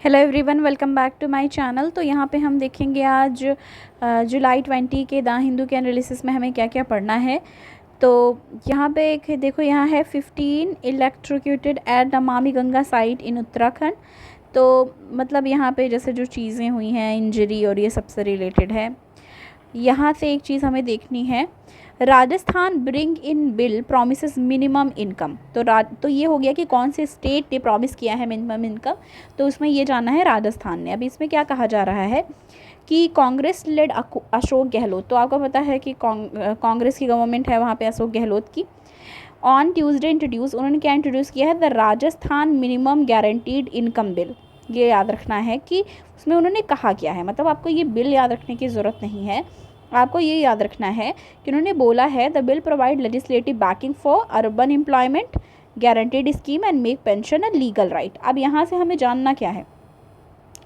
Hello everyone, welcome back to my channel. तो यहाँ पे हम देखेंगे आज जुलाई 20 के द हिंदू के एनालिसिस में हमें क्या क्या पढ़ना है। तो यहाँ पे एक देखो, यहाँ है 15 electrocuted eight Namami Ganga site इन उत्तराखंड। तो मतलब यहाँ पे जैसे जो चीज़ें हुई हैं, इंजरी और ये सबसे रिलेटेड है। यहाँ से एक चीज़ हमें देखनी है, Rajasthan bring in bill promises minimum income. तो ये हो गया कि कौन से स्टेट ने प्रॉमिस किया है मिनिमम इनकम, तो उसमें ये जानना है राजस्थान ने। अभी इसमें क्या कहा जा रहा है कि कांग्रेस लेड अशोक गहलोत, तो आपको पता है कि कांग्रेस की गवर्नमेंट है वहाँ पे अशोक गहलोत की। ऑन ट्यूसडे इंट्रोड्यूस, उन्होंने क्या इंट्रोड्यूस किया है, the Rajasthan minimum guaranteed income bill. ये याद रखना है कि उसमें उन्होंने कहा क्या है, मतलब आपको ये बिल याद रखने की ज़रूरत नहीं है। आपको ये याद रखना है कि उन्होंने बोला है the bill provide legislative banking for urban employment guaranteed scheme and make pension a legal right. अब यहाँ से हमें जानना क्या है,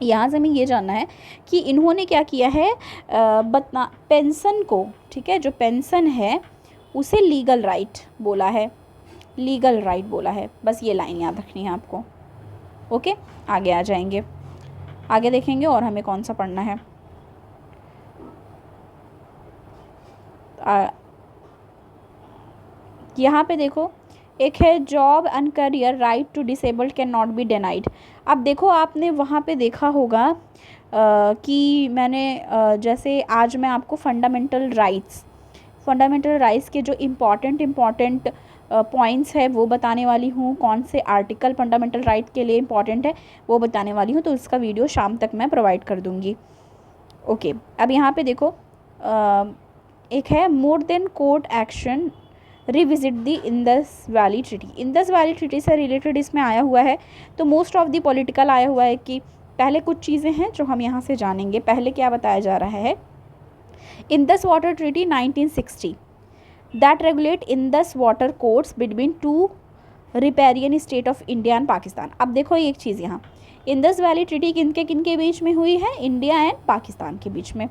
यहाँ से हमें ये जानना है कि इन्होंने क्या किया है, पेंशन को, ठीक है, जो पेंशन है उसे लीगल राइट बोला है, लीगल राइट बोला है। बस ये लाइन याद रखनी है आपको। ओके, आगे आ जाएंगे, आगे देखेंगे और हमें कौन सा पढ़ना है। यहाँ पे देखो, एक है job and career right to disabled can not be denied. अब देखो, आपने वहाँ पे देखा होगा कि मैंने जैसे आज मैं आपको फंडामेंटल राइट्स के जो इम्पॉर्टेंट पॉइंट्स है वो बताने वाली हूँ। कौन से आर्टिकल फंडामेंटल राइट के लिए इम्पॉर्टेंट है वो बताने वाली हूँ, तो इसका वीडियो शाम तक मैं प्रोवाइड कर दूँगी। ओके, अब यहाँ पे देखो, एक है more than court action revisit the Indus valley treaty. Indus valley treaty से रिलेटेड इसमें आया हुआ है, तो मोस्ट ऑफ द पॉलिटिकल आया हुआ है कि पहले कुछ चीज़ें हैं जो हम यहाँ से जानेंगे। पहले क्या बताया जा रहा है, Indus water treaty 1960 that regulate Indus water courts between two riparian state of India and Pakistan. अब देखो एक चीज़, यहाँ इंदस वैली ट्रीटी किनके बीच में हुई है, इंडिया एंड पाकिस्तान के बीच में।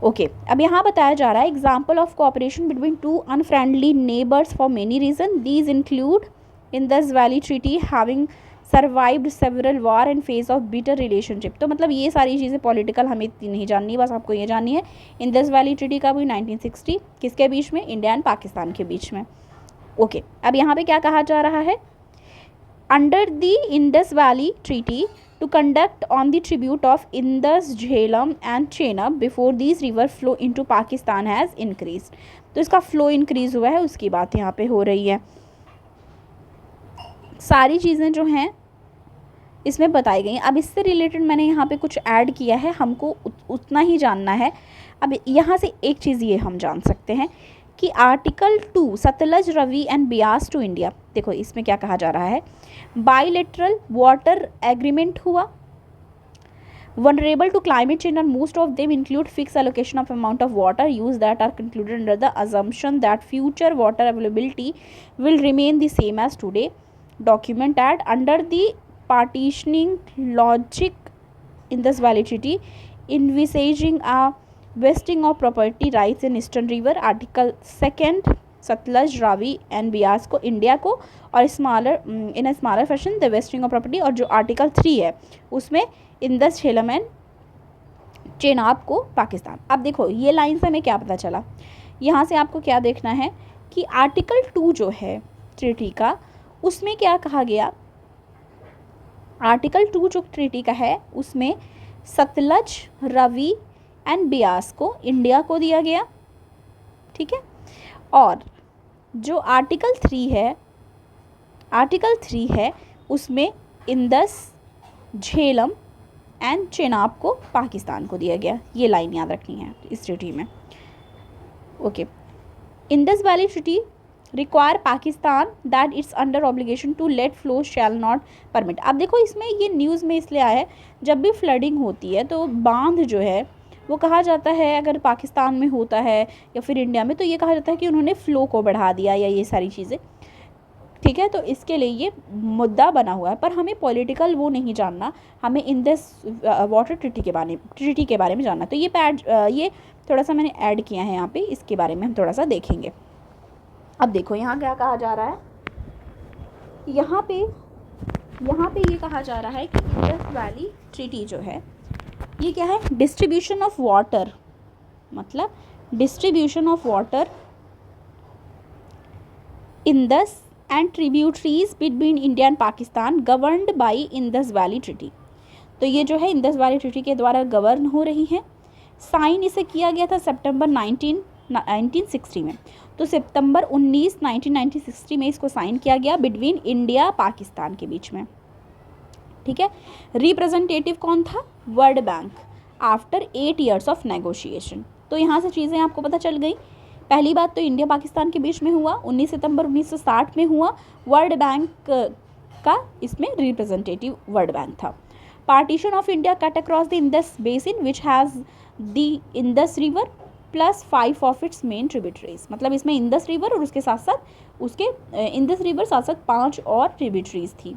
ओके, अब यहाँ बताया जा रहा है example of cooperation between two unfriendly neighbours for many reason, these include Indus valley treaty having survived several war and phase of bitter relationship. तो मतलब ये सारी चीज़ें पॉलिटिकल हमें इतनी नहीं जाननी, बस आपको ये जाननी है इंदस वैली ट्रीटी का भी 1960 किसके बीच में, इंडिया एंड पाकिस्तान के बीच में। ओके, अब यहाँ पे क्या कहा जा रहा है, under the Indus valley treaty to conduct on the tribute of Indus, Jhelum and Chenab before these river flow into Pakistan has increased। तो इसका फ्लो इंक्रीज हुआ है, उसकी बात यहाँ पे हो रही है। सारी चीज़ें जो हैं इसमें बताई गई। अब इससे रिलेटेड मैंने यहाँ पे कुछ ऐड किया है, हमको उतना ही जानना है। अब यहाँ से एक चीज़ ये हम जान सकते हैं कि article 2 Sutlej, Ravi and Beas to India. देखो इसमें क्या कहा जा रहा है, बाइलेटरल वाटर एग्रीमेंट हुआ, vulnerable to climate change and most of them include fixed allocation of amount of water use that are concluded under the assumption that future water availability will remain the same as today। document that under the partitioning logic in this validity envisaging a vesting of property rights in eastern river, article 2 Sutlej, Ravi and Beas को India को, और smaller in smaller fashion the wasting of property, और जो article 3 है उसमें Indus, Jhelum and Chenab को पाकिस्तान। अब देखो ये लाइन से हमें क्या पता चला, यहाँ से आपको क्या देखना है कि आर्टिकल 2 जो है ट्रीटी का, उसमें क्या कहा गया, आर्टिकल 2 जो ट्रीटी का है उसमें सतलज, रवि एंड ब्यास को इंडिया को दिया गया, ठीक है। और जो आर्टिकल 3 है उसमें इंदस, झेलम एंड चेनाब को पाकिस्तान को दिया गया। ये लाइन याद रखनी है इस ट्रीटी में। Okay, Indus valley treaty require Pakistan that it's under obligation to let flow shall not permit. अब देखो इसमें ये न्यूज़ में इसलिए आया है, जब भी फ्लडिंग होती है तो बांध जो है वो कहा जाता है, अगर पाकिस्तान में होता है या फिर इंडिया में, तो ये कहा जाता है कि उन्होंने फ़्लो को बढ़ा दिया या ये सारी चीज़ें, ठीक है। तो इसके लिए ये मुद्दा बना हुआ है, पर हमें पॉलिटिकल वो नहीं जानना, हमें इंदस वाटर ट्रीटी के बारे में जानना। तो ये थोड़ा सा मैंने ऐड किया है यहाँ पे, इसके बारे में हम थोड़ा सा देखेंगे। अब देखो यहाँ क्या कहा जा रहा है, यहाँ पे यहाँ पे ये कहा जा रहा है कि इंडस वैली ट्रीटी जो है ये क्या है, डिस्ट्रीब्यूशन ऑफ वाटर, मतलब distribution of water Indus and tributaries between India and Pakistan governed bye Indus valley treaty. तो ये जो है इंडस वैली ट्रीटी के द्वारा गवर्न हो रही है। साइन इसे किया गया था सितंबर 1960 में। तो सितंबर 1960 में इसको साइन किया गया बिटवीन इंडिया पाकिस्तान के बीच में, ठीक है। रिप्रेजेंटेटिव कौन था, world bank, after 8 years of negotiation. तो यहाँ से चीज़ें आपको पता चल गई। पहली बात तो इंडिया पाकिस्तान के बीच में हुआ 19 सितंबर 1960 में हुआ। वर्ल्ड बैंक का इसमें रिप्रेजेंटेटिव वर्ल्ड बैंक था। Partition of India cut across the Indus basin which has the Indus river plus 5 of its main tributaries. मतलब इसमें इंडस रिवर और उसके साथ साथ उसके इंडस रिवर साथ साथ 5 और ट्रिब्यूटरीज थी,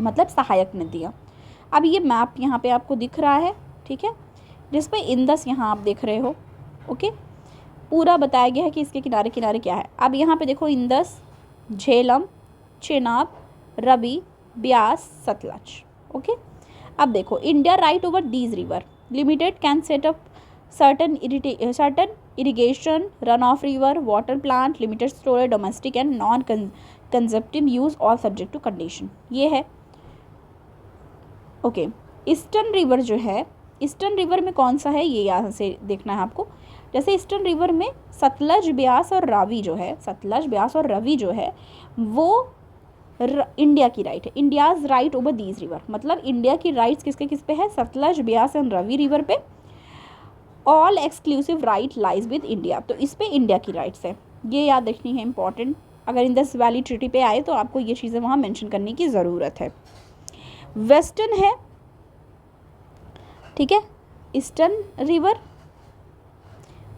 मतलब सहायक नदियाँ। अब ये मैप यहाँ पे आपको दिख रहा है, ठीक है, जिस पे इंडस यहाँ आप देख रहे हो, ओके, पूरा बताया गया है कि इसके किनारे किनारे क्या है। अब यहाँ पे देखो इंडस, झेलम, चेनाब, रवि, ब्यास, सतलज, ओके। अब देखो India right over these river limited can set up certain irrigation, runoff river, water plant, limited storage, domestic and non consumptive use, all subject to condition। ये है, ओके। ईस्टर्न रिवर जो है, eastern river में कौन सा है ये यहाँ से देखना है आपको। जैसे ईस्टर्न रिवर में सतलज, ब्यास और रावी जो है, सतलज, ब्यास और रवि जो है वो इंडिया की राइट है। India's right over these river, मतलब इंडिया की राइट्स किसके किस पे है, सतलज, ब्यास एंड रवि रिवर पे। All exclusive right lies with India, तो इस पे इंडिया की राइट्स है, ये याद रखनी है, इंपॉर्टेंट। अगर इंडस वैली ट्रीटी पे आए तो आपको ये चीज़ें वहाँ मेंशन करने की ज़रूरत है। वेस्टर्न है, ठीक है, eastern river,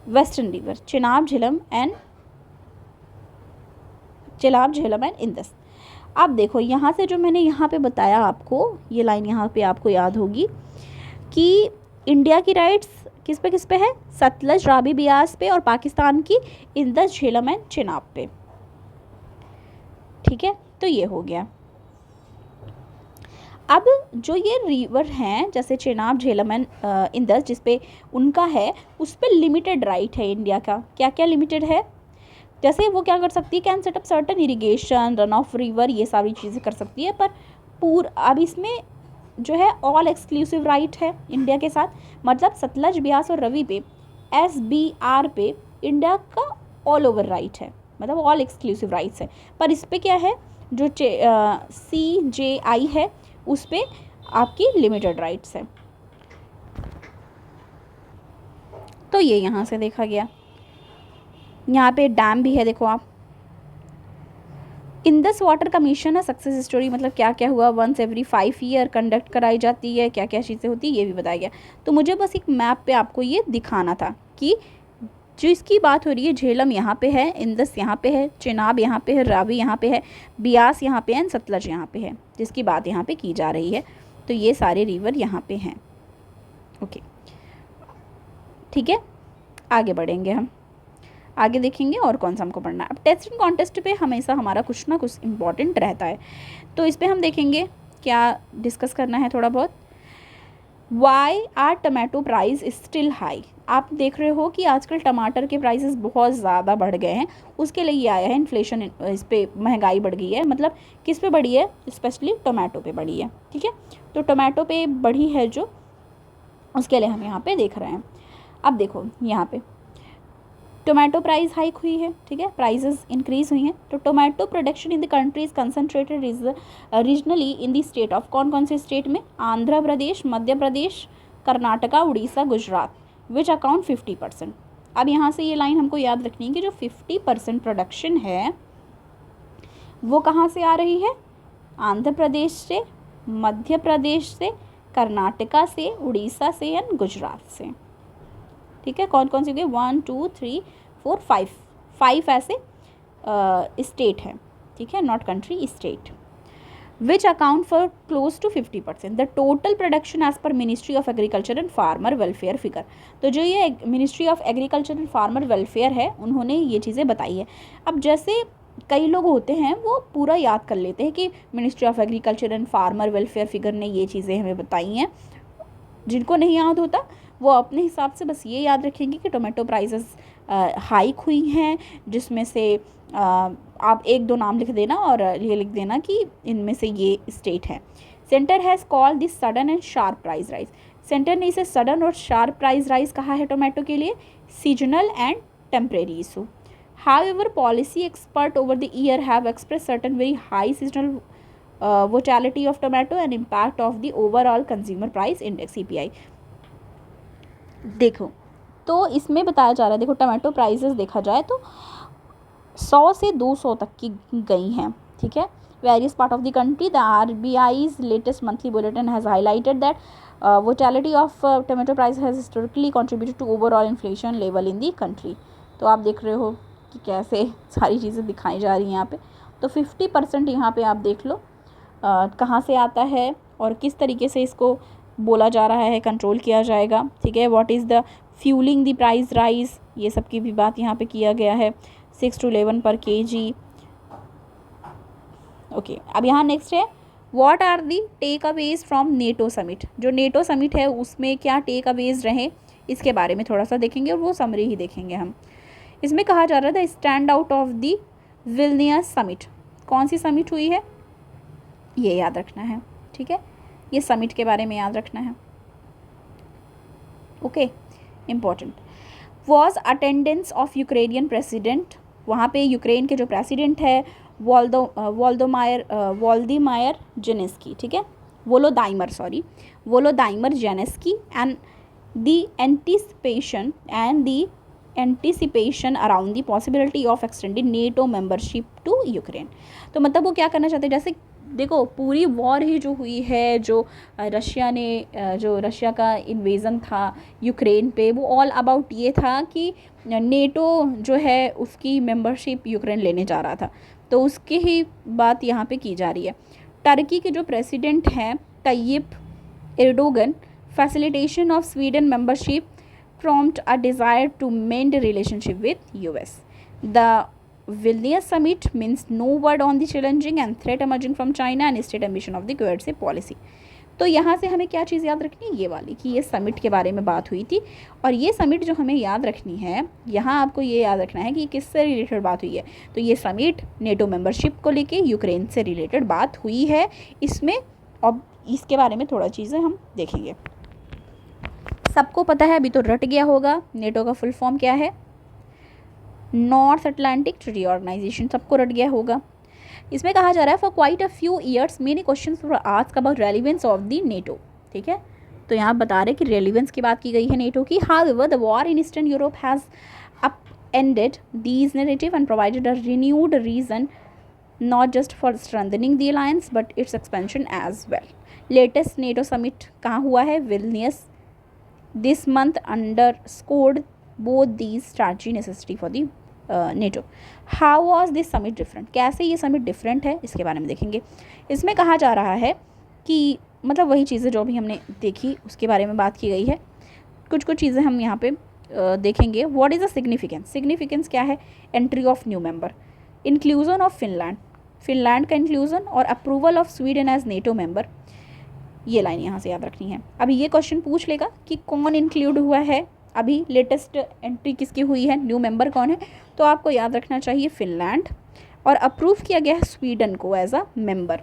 western river, Chenab, Jhelum and Indus. अब देखो यहाँ से जो मैंने यहाँ पे बताया आपको, ये लाइन यहाँ पे आपको याद होगी कि इंडिया की राइट्स किस पे है, सतलज, रावी, ब्यास पे, और पाकिस्तान की इंडस, झेलम एंड चेनाब पे, ठीक है। तो ये हो गया। अब जो ये रिवर हैं जैसे चेनाब, झेलम एंड इंडस जिस पे उनका है, उस पे लिमिटेड राइट है इंडिया का। क्या क्या लिमिटेड है, जैसे वो क्या कर सकती है, can set up certain irrigation, run of river, ये सारी चीज़ें कर सकती है। पर अब इसमें जो है ऑल एक्सक्लूसिव राइट है इंडिया के साथ, मतलब सतलज, ब्यास और रवि पे, SBR पे इंडिया का ऑल ओवर राइट है, मतलब ऑल एक्सक्लूसिव राइट्स है। पर इस पे क्या है, जो CJI है उस पे आपकी लिमिटेड राइट्स है। तो ये यहाँ से देखा गया। यहाँ पे डैम भी है, देखो आप। इंडस वाटर कमीशन है सक्सेस स्टोरी, मतलब क्या क्या हुआ, वंस एवरी 5 year कंडक्ट कराई जाती है, क्या क्या चीज़ें होती है ये भी बताया गया। तो मुझे बस एक मैप पे आपको ये दिखाना था कि जिसकी बात हो रही है, झेलम यहाँ पे है, इंडस यहाँ पे है, चेनाब यहाँ पे है, रावी यहाँ पे है, ब्यास यहाँ पे है, सतलज यहाँ पे है, जिसकी बात यहाँ पे की जा रही है। तो ये सारे रिवर यहाँ पे हैं, ओके, ठीक है। आगे बढ़ेंगे, हम आगे देखेंगे और कौन सा हमको पढ़ना है। अब टेस्ट एंड कॉन्टेस्ट पे हमेशा हमारा कुछ ना कुछ इम्पॉर्टेंट रहता है, तो इस पर हम देखेंगे क्या डिस्कस करना है थोड़ा बहुत। Why are tomato price still high. आप देख रहे हो कि आजकल टमाटर के प्राइसेस बहुत ज़्यादा बढ़ गए हैं, उसके लिए ये आया है इन्फ्लेशन, इस पर महंगाई बढ़ गई है। मतलब किस पे बढ़ी है, स्पेशली टोमेटो पे बढ़ी है, ठीक है। तो टोमेटो पे बढ़ी है जो, उसके लिए हम यहाँ पे देख रहे हैं। अब देखो यहाँ पे टोमेटो प्राइस हाइक हुई है, ठीक है, प्राइसेस इंक्रीज हुई हैं। तो tomato production in the country is concentrated regionally in the state of, कौन कौन से स्टेट में, आंध्र प्रदेश, मध्य प्रदेश, कर्नाटका, उड़ीसा, गुजरात, विच अकाउंट 50%। अब यहाँ से ये लाइन हमको याद रखनी है कि जो 50% प्रोडक्शन है वो कहाँ से आ रही है, आंध्र प्रदेश से, मध्य प्रदेश से, कर्नाटका से, उड़ीसा से एंड गुजरात से, ठीक है। कौन कौन सी हो गई, 1 2 3 4 5 ऐसे स्टेट है, ठीक है, not country, state, which account for close to 50%। The total production as per ministry of agriculture and farmer welfare figure. तो जो ये ministry of agriculture and farmer welfare है, उन्होंने ये चीज़ें बताई है। अब जैसे कई लोग होते हैं वो पूरा याद कर लेते हैं कि ministry of agriculture and farmer welfare figure ने ये चीज़ें हमें बताई हैं। जिनको नहीं याद होता वो अपने हिसाब से बस ये याद रखेंगे कि टोमेटो प्राइसेस हाइक हुई हैं, जिसमें से आप एक दो नाम लिख देना और ये लिख देना कि इनमें से ये स्टेट है। Centre has called this sudden and sharp price rise. Centre ने इसे सडन और शार्प प्राइस राइज कहा है टोमेटो के लिए, seasonal and temporary issue. However, policy experts over the year have expressed certain very high seasonal volatility of tomato and impact of the overall consumer price index CPI। देखो तो इसमें बताया जा रहा है, देखो टमाटो प्राइसेस देखा जाए तो 100 से 200 तक की गई हैं, ठीक है। Various part of the country, the RBI's latest monthly bulletin has highlighted that volatility of tomato price has historically contributed to overall inflation level in the country। तो आप देख रहे हो कि कैसे सारी चीज़ें दिखाई जा रही हैं यहाँ पे। तो 50% यहाँ पे आप देख लो कहाँ से आता है और किस तरीके से इसको बोला जा रहा है कंट्रोल किया जाएगा, ठीक है। What is the fuelling the price rise, ये सब की भी बात यहाँ पे किया गया है, 6 to 11 पर kg। ओके, अब यहाँ नेक्स्ट है what are the takeaways from NATO summit. जो नेटो समिट है उसमें क्या टेक अवेज रहे इसके बारे में थोड़ा सा देखेंगे और वो समरी ही देखेंगे हम। इसमें कहा जा रहा था stand out of the Vilnius summit. कौन सी समिट हुई है ये याद रखना है, ठीक है, ये समिट के बारे में याद रखना है। Okay, important. Was attendance of Ukrainian president, वहाँ पे यूक्रेन के जो प्रेसिडेंट है वोल्दीमायर जेनेस्की, ठीक है, Volodymyr Zelensky and the anticipation around the possibility of extending NATO membership to Ukraine. तो मतलब वो क्या करना चाहते हैं, जैसे देखो पूरी वॉर ही जो हुई है, जो रशिया का इन्वेज़न था यूक्रेन पे, वो ऑल अबाउट ये था कि नेटो जो है उसकी मेंबरशिप यूक्रेन लेने जा रहा था। तो उसकी ही बात यहाँ पे की जा रही है। टर्की के जो प्रेसिडेंट हैं Tayyip Erdogan, facilitation of Sweden membership prompt a desire to mend relationship with US। The Vilnius summit means no word on the challenging and threat emerging from China and state ambition of the coercive policy। तो यहाँ से हमें क्या चीज़ याद रखनी है, ये वाली कि ये समिट के बारे में बात हुई थी। और ये समिट जो हमें याद रखनी है, यहाँ आपको ये याद रखना है कि किससे रिलेटेड बात हुई है। तो ये समिट नेटो मेंबरशिप को लेके यूक्रेन से रिलेटेड बात हुई है इसमें। अब इसके बारे में थोड़ा चीज़ें हम देखेंगे। सबको पता है, अभी तो रट गया होगा, नेटो का फुल फॉर्म क्या है, नॉर्थ अटलांटिक ट्रीटी ऑर्गेनाइजेशन, सबको रट गया होगा। इसमें कहा जा रहा है for quite a few years many questions were asked about relevance of the NATO, ठीक है। तो यहाँ बता रहे कि रेलिवेंस की बात की गई है नेटो की। However the war in eastern Europe has upended these narrative and provided a renewed reason not just for strengthening the alliance but its expansion as well। Latest NATO summit कहाँ हुआ है, Vilnius. This month underscored both these strategy necessity for the NATO। How was this summit different? कैसे ये summit different है इसके बारे में देखेंगे। इसमें कहा जा रहा है कि मतलब वही चीज़ें जो भी हमने देखी उसके बारे में बात की गई है। कुछ चीज़ें हम यहाँ पे देखेंगे। What is the significance? Significance क्या है, entry of new member, inclusion of Finland का inclusion और approval of Sweden as NATO member। ये लाइन यहाँ से याद रखनी है। अभी ये क्वेश्चन पूछ लेगा कि कौन इंक्लूड हुआ है, अभी लेटेस्ट एंट्री किसकी हुई है, न्यू मेंबर कौन है। तो आपको याद रखना चाहिए फिनलैंड, और अप्रूव किया गया है स्वीडन को एज अ मेंबर।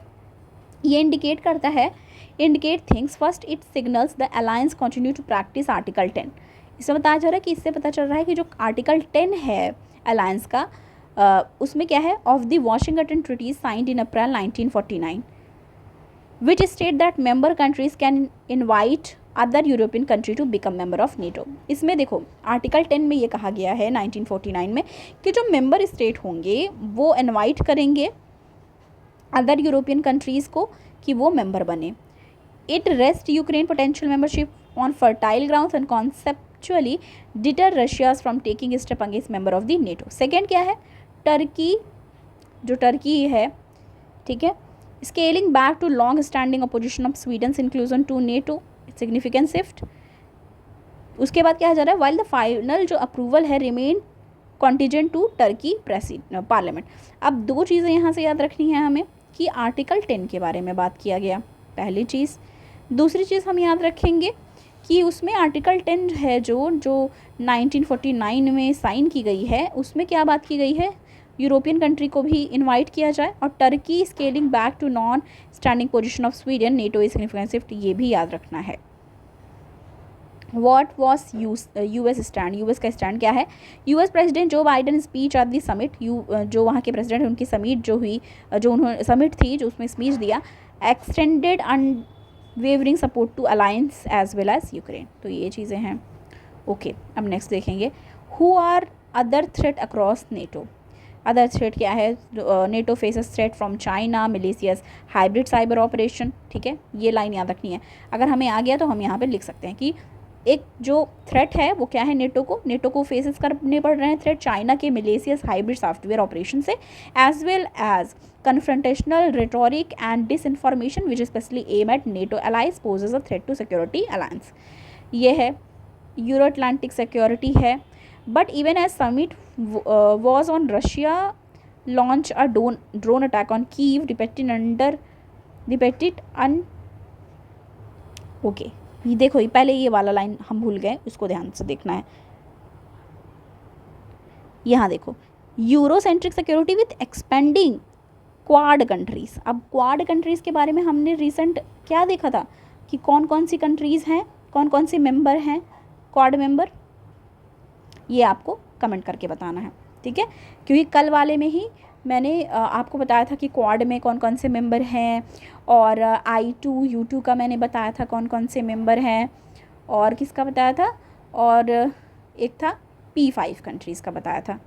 ये indicate things first it signals the alliance continue to practise article 10। इसमें बताया जा रहा है कि इससे पता चल रहा है कि जो आर्टिकल 10 है अलायंस का, उसमें क्या है, of the Washington treaty signed in April 1949 which state that member countries can invite other European country to become member of NATO। इसमें देखो आर्टिकल 10 में ये कहा गया है 1949 में कि जो मेंबर स्टेट होंगे वो इनवाइट करेंगे अदर यूरोपियन कंट्रीज़ को कि वो मेंबर बने। It rest Ukraine potential membership on fertile grounds and conceptually deter Russia's from taking step against member of the NATO. Second क्या है, टर्की है, ठीक है, scaling back to long standing opposition of Sweden's inclusion to NATO, significant shift. उसके बाद क्या जा रहा है, वाइल द फाइनल जो अप्रूवल है remain contingent to Turkey parliament. अब दो चीज़ें यहाँ से याद रखनी है हमें कि आर्टिकल 10 के बारे में बात किया गया, पहली चीज़। दूसरी चीज़ हम याद रखेंगे कि उसमें आर्टिकल 10 है जो 1949 में साइन की गई है, उसमें क्या बात की गई है, यूरोपियन कंट्री को भी इनवाइट किया जाए, और Turkey scaling back to non standing position of Sweden, NATO is significant, ये भी याद रखना है। What was US stand, US का स्टैंड क्या है। US president Joe Biden speech at the summit, जो वहाँ के प्रेसिडेंट हैं उनकी समिट जो हुई, जो उन्होंने समिट थी जो उसमें स्पीच दिया, extended unwavering support to alliance as well as Ukraine. तो ये चीज़ें हैं। ओके, अब नेक्स्ट देखेंगे who are other threat across NATO. Other threat क्या है, NATO faces threat from China, malicious, hybrid cyber operation. ठीक है, ये लाइन याद रखनी है, अगर हमें आ गया तो हम यहाँ पे लिख सकते हैं कि एक जो थ्रेट है वो क्या है, नेटो को फेसेस करने पड़ रहे हैं थ्रेट चाइना के मिलिशियस हाइब्रिड सॉफ्टवेयर ऑपरेशन से, as well as confrontational rhetoric and disinformation which specially aim at NATO allies poses a threat to security alliance. ये है यूरो अटलांटिक सिक्योरिटी है। But even as summit was on Russia launch a drone attack on Kyiv depicted an okay, ये देखो, ये पहले ये वाला line हम भूल गए, उसको ध्यान से देखना है। यहाँ देखो, Eurocentric security with expanding quad countries. अब क्वाड कंट्रीज़ के बारे में हमने रिसेंट क्या देखा था कि कौन कौन सी कंट्रीज़ हैं, कौन कौन से मेंबर हैं क्वाड मेंबर, ये आपको कमेंट करके बताना है। ठीक है, क्योंकि कल वाले में ही मैंने आपको बताया था कि क्वाड में कौन कौन से मेंबर हैं, और I2U2 का मैंने बताया था कौन कौन से मेंबर हैं, और किसका बताया था, और एक था P5 कंट्रीज़ का बताया था।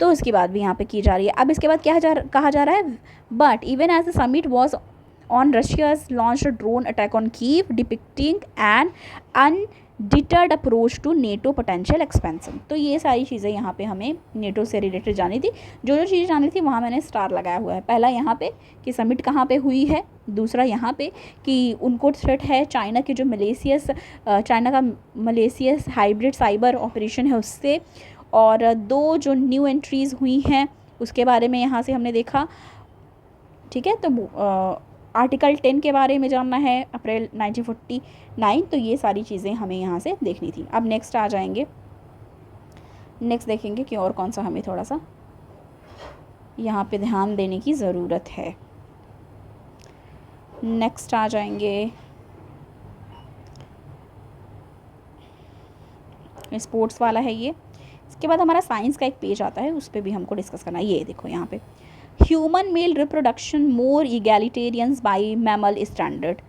तो उसकी बात भी यहाँ पे की जा रही है। अब इसके बाद क्या कहा जा रहा है, but even as the summit was on Russia's launch drone attack on Kyiv depicting an undeterred approach to NATO potential expansion. तो ये सारी चीज़ें यहाँ पे हमें नेटो से रिलेटेड जानी थी, जो जो चीज़ें जानी थी वहाँ मैंने स्टार लगाया हुआ है। पहला यहाँ पे कि समिट कहाँ पे हुई है, दूसरा यहाँ पे कि उनको थ्रेट है चाइना के जो चाइना का मलेशियस हाइब्रिड साइबर ऑपरेशन है उससे, और दो जो न्यू एंट्रीज़ हुई हैं उसके बारे में यहाँ से हमने देखा। ठीक है, तो आर्टिकल 10 के बारे में जानना है, अप्रैल 1949। तो ये सारी चीज़ें हमें यहाँ से देखनी थी। अब नेक्स्ट आ जाएंगे, नेक्स्ट देखेंगे कि और कौन सा हमें थोड़ा सा यहाँ पे ध्यान देने की ज़रूरत है। नेक्स्ट आ जाएंगे स्पोर्ट्स वाला है ये। इसके बाद हमारा साइंस का एक पेज आता है, उस पर भी हमको डिस्कस करना है। ये देखो यहाँ पे, human male reproduction more egalitarians by mammal standard.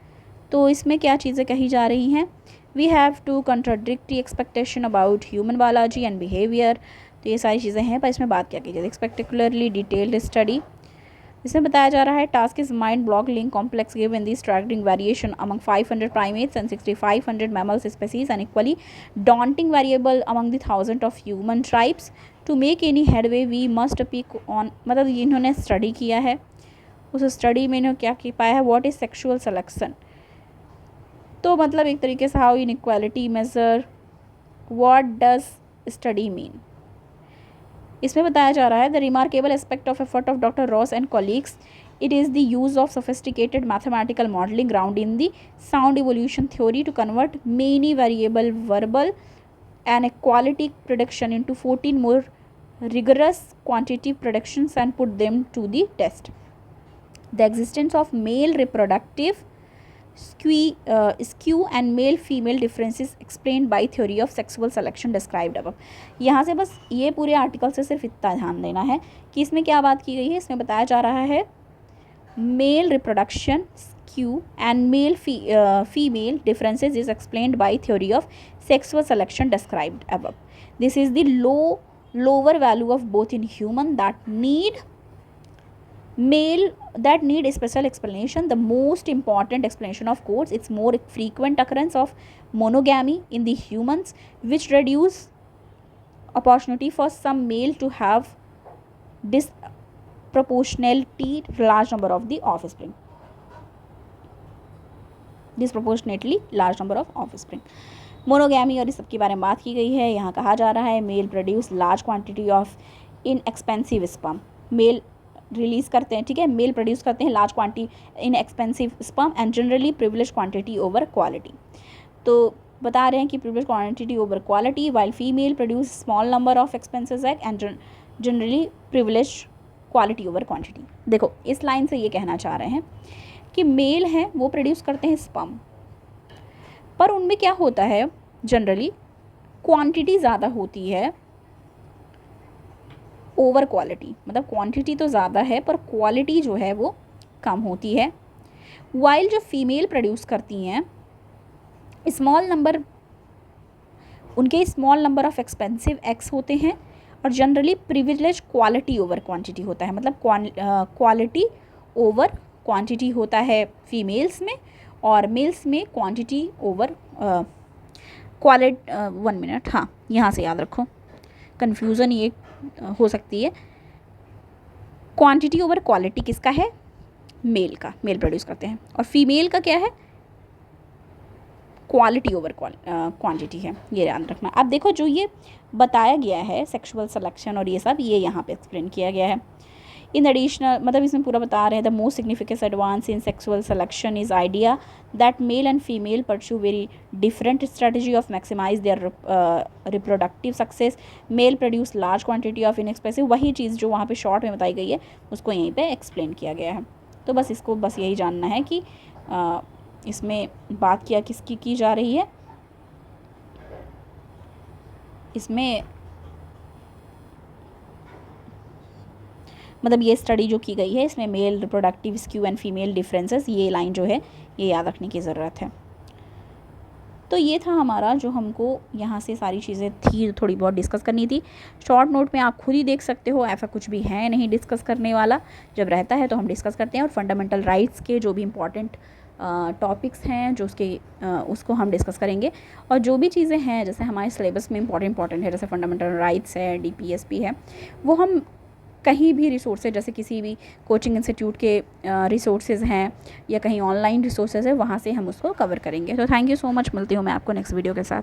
तो इसमें क्या चीज़ें कही जा रही हैं, we have two contradictory expectation about human biology and behaviour. तो ये सारी चीज़ें हैं, पर इसमें बात क्या की जाए, पर्टिकुलरली डिटेल्ड स्टडी। इसमें बताया जा रहा है task is mind block link complex given the striking variation among 500 primates and 6500 mammals species and equally daunting variable among the thousands of human tribes. To make any headway we must pick on, मतलब इन्होंने study किया है, उस study में इन्होंने क्या की पाया है, व्हाट इज सेक्सुअल सिलेक्शन। तो मतलब एक तरीके से how inequality measure, what does study mean. इसमें बताया जा रहा है the remarkable aspect of effort of doctor Ross and colleagues, it is the use of sophisticated mathematical modeling ground in the sound evolution theory to convert many variable verbal and equality prediction into 14 more rigorous quantitative predictions and put them to the test. The existence of male reproductive skew and male female differences explained by theory of sexual selection described above. यहाँ से बस ये पूरे article से सिर्फ इतना ध्यान देना है कि इसमें क्या बात की गई है। इसमें बताया जा रहा है male reproduction skew and male female differences is explained by theory of sexual selection described above. This is the lower value of both in human that need special explanation. The most important explanation of course its more frequent occurrence of monogamy in the humans, which reduce opportunity for some male to have disproportionately large number of the offspring. Monogamy और इस सब के बारे में बात की गई है। यहाँ कहा जा रहा है male produce large quantity of inexpensive sperm, male release करते हैं, ठीक है, मेल प्रोड्यूस करते हैं large quantity inexpensive sperm and generally privilege quantity over quality. तो बता रहे हैं कि privilege quantity over quality, while female produce small number of expensive egg and generally privilege quality over quantity. देखो इस line से ये कहना चाह रहे हैं कि मेल हैं वो प्रोड्यूस करते हैं स्पर्म, पर उनमें क्या होता है जनरली क्वांटिटी ज़्यादा होती है ओवर क्वालिटी, मतलब क्वांटिटी तो ज़्यादा है पर क्वालिटी जो है वो कम होती है। वाइल जो फीमेल प्रोड्यूस करती हैं स्मॉल नंबर, उनके small number of expensive eggs होते हैं और generally privilege quality over quantity होता है, मतलब क्वालिटी ओवर क्वांटिटी होता है फीमेल्स में, और मेल्स में क्वांटिटी ओवर क्वालिटी। 1 मिनट, हाँ यहाँ से याद रखो, कन्फ्यूज़न ये हो सकती है। क्वांटिटी ओवर क्वालिटी किसका है? मेल का, मेल प्रोड्यूस करते हैं, और फीमेल का क्या है? क्वालिटी ओवर क्वांटिटी है, ये याद रखना। अब देखो जो ये बताया गया है सेक्सुअल सिलेक्शन और ये सब, ये यहाँ पे एक्सप्लेन किया गया है। इन एडिशनल, मतलब इसमें पूरा बता रहे हैं the most significant advance in sexual selection is idea that male and female pursue very different strategy of maximise their reproductive success. Male produce large quantity of inexpensive, वही चीज़ जो वहाँ पे शॉर्ट में बताई गई है उसको यहीं पे एक्सप्लेन किया गया है। तो बस इसको बस यही जानना है कि इसमें बात क्या किसकी की जा रही है। इसमें मतलब ये स्टडी जो की गई है इसमें male reproductive skew and female differences, ये लाइन जो है ये याद रखने की ज़रूरत है। तो ये था हमारा जो हमको यहाँ से सारी चीज़ें थी थोड़ी बहुत डिस्कस करनी थी। शॉर्ट नोट में आप खुद ही देख सकते हो, ऐसा कुछ भी है नहीं डिस्कस करने वाला, जब रहता है तो हम डिस्कस करते हैं। और फंडामेंटल राइट्स के जो भी इम्पॉर्टेंट टॉपिक्स हैं जो उसको हम डिस्कस करेंगे। और जो भी चीज़ें हैं जैसे हमारे सिलेबस में इम्पॉर्टेंट है, जैसे फंडामेंटल राइट्स है, DPSP है, वो हम कहीं भी रिसोर्सेज जैसे किसी भी कोचिंग इंस्टीट्यूट के रिसोर्सेज हैं या कहीं ऑनलाइन रिसोर्सेज है, वहाँ से हम उसको कवर करेंगे। तो थैंक यू सो मच, मिलती हूँ मैं आपको नेक्स्ट वीडियो के साथ।